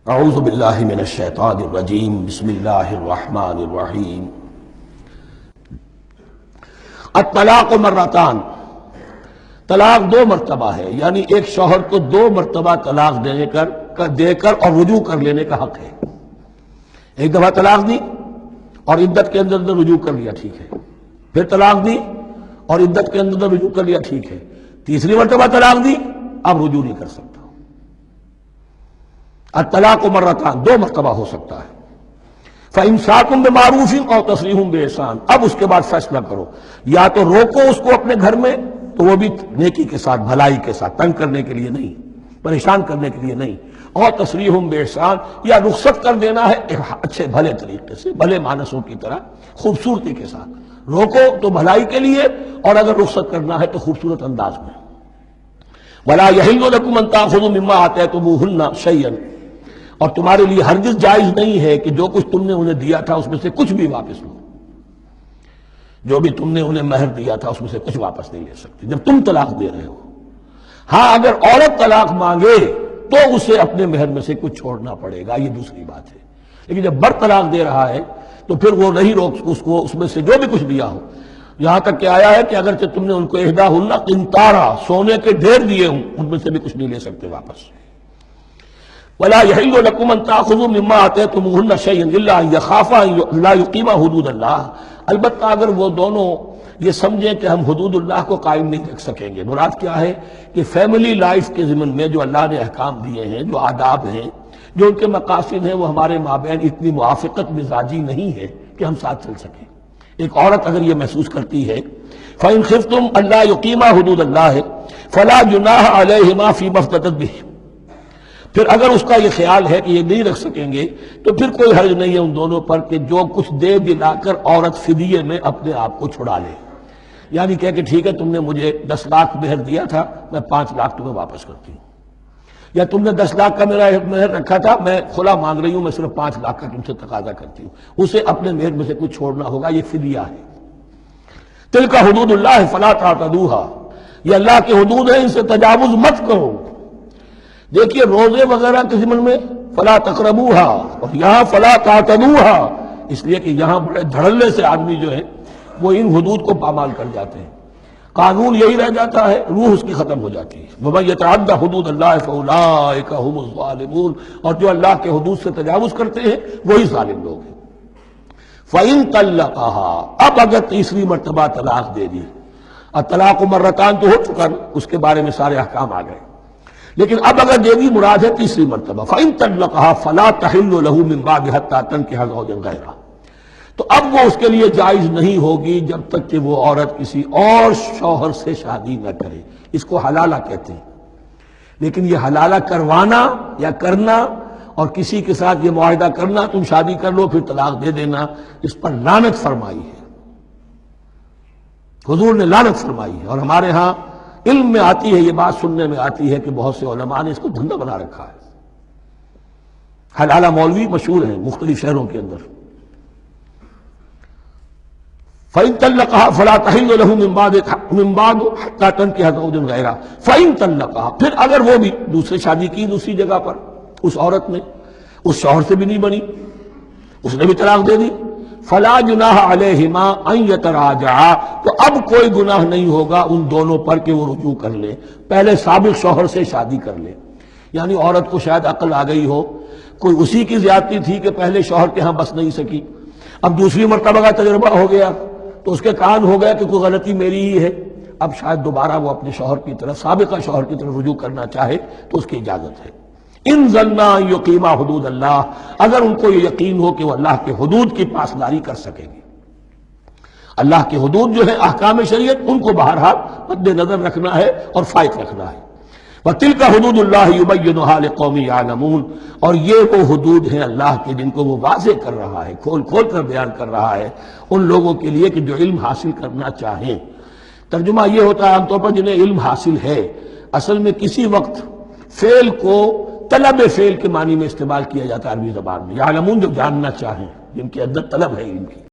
اعوذ باللہ من الشیطان الرجیم بسم اللہ الرحمن الرحیم الطلاق مرتان، طلاق دو مرتبہ ہے، یعنی ایک شوہر کو دو مرتبہ طلاق دے کر اور رجوع کر لینے کا حق ہے۔ ایک دفعہ طلاق دی اور عدت کے اندر رجوع کر لیا، ٹھیک ہے، پھر طلاق دی اور عدت کے اندر رجوع کر لیا، ٹھیک ہے، تیسری مرتبہ طلاق دی، اب رجوع نہیں کر سکتا۔ الطلاق مرتان، دو مرتبہ ہو سکتا ہے۔ فَإِمْسَاكٌ بِمَعْرُوفٍ أَوْ تَسْرِيحٌ بِإِحْسَانٍ، اب اس کے بعد فیصلہ کرو، یا تو روکو اس کو اپنے گھر میں تو وہ بھی نیکی کے ساتھ، بھلائی کے ساتھ، تنگ کرنے کے لیے نہیں، پریشان کرنے کے لیے نہیں، اور تسریح بِإِحْسَان، یا رخصت کر دینا ہے ایک اچھے بھلے طریقے سے، بھلے مانسوں کی طرح خوبصورتی کے ساتھ، روکو تو بھلائی کے لیے، اور اگر رخصت کرنا ہے تو خوبصورت انداز میں۔ وَلَا يَحِلُّ لَكُمْ أَن تَأْخُذُوا مِمَّا آتَيْتُمُوهُنَّ شَيْئًا، اور تمہارے لیے ہرگز جائز نہیں ہے کہ جو کچھ تم نے انہیں دیا تھا اس میں سے کچھ بھی واپس لو، جو بھی تم نے انہیں مہر دیا تھا اس میں سے کچھ واپس نہیں لے سکتے جب تم طلاق دے رہے ہو۔ ہاں اگر عورت طلاق مانگے تو اسے اپنے مہر میں سے کچھ چھوڑنا پڑے گا، یہ دوسری بات ہے، لیکن جب بر طلاق دے رہا ہے تو پھر وہ نہیں روک اس کو اس میں سے جو بھی کچھ دیا ہو، یہاں تک کہ آیا ہے کہ اگرچہ تم نے ان کو احداہن قنطارا، سونے کے ڈھیر دیے ہوں، ان میں سے بھی کچھ نہیں لے سکتے واپس۔ وَلَا يَحِلُّ لَكُمْ أَن تَأْخُذُوا مِمَّا آتَيْتُمُوهُنَّ شَيْئًا إِلَّا أَن يَخَافَا أَن لَا يُقِيمَا حُدُودَ اللَّهِ، البتہ اگر وہ دونوں یہ سمجھیں کہ ہم حدود اللہ کو قائم نہیں رکھ سکیں گے۔ مراد کیا ہے کہ فیملی لائف کے ضمن میں جو اللہ نے احکام دیے ہیں، جو آداب ہیں، جو ان کے مقاصد ہیں، وہ ہمارے مابین اتنی موافقت مزاجی نہیں ہے کہ ہم ساتھ چل سکیں۔ ایک عورت اگر یہ محسوس کرتی ہے فَإِنْ خِفْتُمْ أَلَّا يُقِيمَا حُدُودَ اللَّهِ فَلَا جُنَاحَ عَلَيْهِمَا فِي مَا افْتَدَتْ بِهِ، پھر اگر اس کا یہ خیال ہے کہ یہ نہیں رکھ سکیں گے تو پھر کوئی حرج نہیں ہے ان دونوں پر کہ جو کچھ دے دلا کر عورت فدیے میں اپنے آپ کو چھڑا لے، یعنی کہہ کہ ٹھیک ہے تم نے مجھے 10 لاکھ مہر دیا تھا، میں 5 لاکھ تمہیں واپس کرتی ہوں، یا تم نے 10 لاکھ کا میرا مہر رکھا تھا، میں کھلا مانگ رہی ہوں، میں صرف 5 لاکھ کا تم سے تقاضا کرتی ہوں، اسے اپنے مہر میں سے کچھ چھوڑنا ہوگا، یہ فدیہ ہے۔ تلک حدود اللہ فلا تعتدوها، یہ اللہ کے حدود ہیں، ان سے تجاوز مت کرو۔ دیکھیے روزے وغیرہ کے ضمن میں فلا تقربوها، اور یہاں فلا تعتدوها، اس لیے کہ یہاں بڑے دھڑلے سے آدمی جو ہے وہ ان حدود کو پامال کر جاتے ہیں، قانون یہی رہ جاتا ہے، روح اس کی ختم ہو جاتی ہے۔ وَمَن يَتَعَدَّ حُدُودَ اللَّهِ فَأُولَٰئِكَ هُمُ الظَّالِمُونَ، اور جو اللہ کے حدود سے تجاوز کرتے ہیں وہی ظالم لوگ ہیں۔ فَإِن طَلَّقَهَا، اب اگر تیسری مرتبہ طلاق دے دی، الطلاق مرتان تو ہو چکا، اس کے بارے میں سارے احکام آ گئے، لیکن اب اگر دے دی مراد ہے تیسری مرتبہ، فَإِن طَلَّقَهَا فَلَا تَحِلُّ لَهُ مِن بَعْدُ حَتَّىٰ تَنكِحَ زَوْجًا غَيْرَهُ، تو اب وہ اس کے لیے جائز نہیں ہوگی جب تک کہ وہ عورت کسی اور شوہر سے شادی نہ کرے۔ اس کو حلالہ کہتے ہیں، لیکن یہ حلالہ کروانا یا کرنا اور کسی کے ساتھ یہ معاہدہ کرنا تم شادی کر لو پھر طلاق دے دینا، اس پر لعنت فرمائی ہے، حضور نے لعنت فرمائی ہے۔ اور ہمارے ہاں علم میں آتی ہے، یہ بات سننے میں آتی ہے کہ بہت سے علماء نے اس کو دھندا بنا رکھا ہے۔ حلالہ مولوی مشہور ہیں مختلف شہروں کے اندر۔ فَإِن طَلَّقَهَا فَلَا تَحِلُّ لَهُ مِن بَعْدُ حَتَّىٰ تَنكِحَ زَوْجًا غَيْرَهُ فَإِن طَلَّقَهَا، پھر اگر وہ بھی دوسری شادی کی دوسری جگہ پر، اس عورت نے اس شوہر سے بھی نہیں بنی، اس نے بھی طلاق دے دی، فَلَا جُنَاحَ عَلَيْهِمَا أَن يَتَرَاجَعَا، تو اب کوئی گناہ نہیں ہوگا ان دونوں پر کہ وہ رجوع کر لیں، پہلے سابق شوہر سے شادی کر لیں۔ یعنی عورت کو شاید عقل آ گئی ہو، کوئی اسی کی زیادتی تھی کہ پہلے شوہر کے ہاں بس نہیں سکی، اب دوسری مرتبہ کا تجربہ ہو گیا تو اس کے کان ہو گیا کہ کوئی غلطی میری ہی ہے، اب شاید دوبارہ وہ اپنے شوہر کی طرف، سابقہ شوہر کی طرف رجوع کرنا چاہے تو اس کی اجازت ہے۔ ان ظنّا ان یقیما حدود اللہ، اگر ان کو یہ یقین ہو کہ وہ اللہ کے حدود کی پاسداری کر سکیں گے۔ اللہ کے حدود جو ہیں احکام شریعت، ان کو بہرحال مد نظر رکھنا ہے اور فائق رکھنا ہے۔ وَتِلْكَ حُدُودُ اللَّهِ يُبَيِّنُهَا لِقَوْمٍ يَعْلَمُونَ، اور یہ وہ حدود ہیں اللہ کے جن کو وہ واضح کر رہا ہے، کھول کھول کر بیان کر رہا ہے ان لوگوں کے لیے کہ جو علم حاصل کرنا چاہیں۔ ترجمہ یہ ہوتا ہے عام طور پر جنہیں علم حاصل ہے، اصل میں کسی وقت فعل کو طلب فعل کے معنی میں استعمال کیا جاتا ہے عربی زبان میں، یعلمون جو جاننا چاہیں، جن کے اندر طلب ہے علم کی۔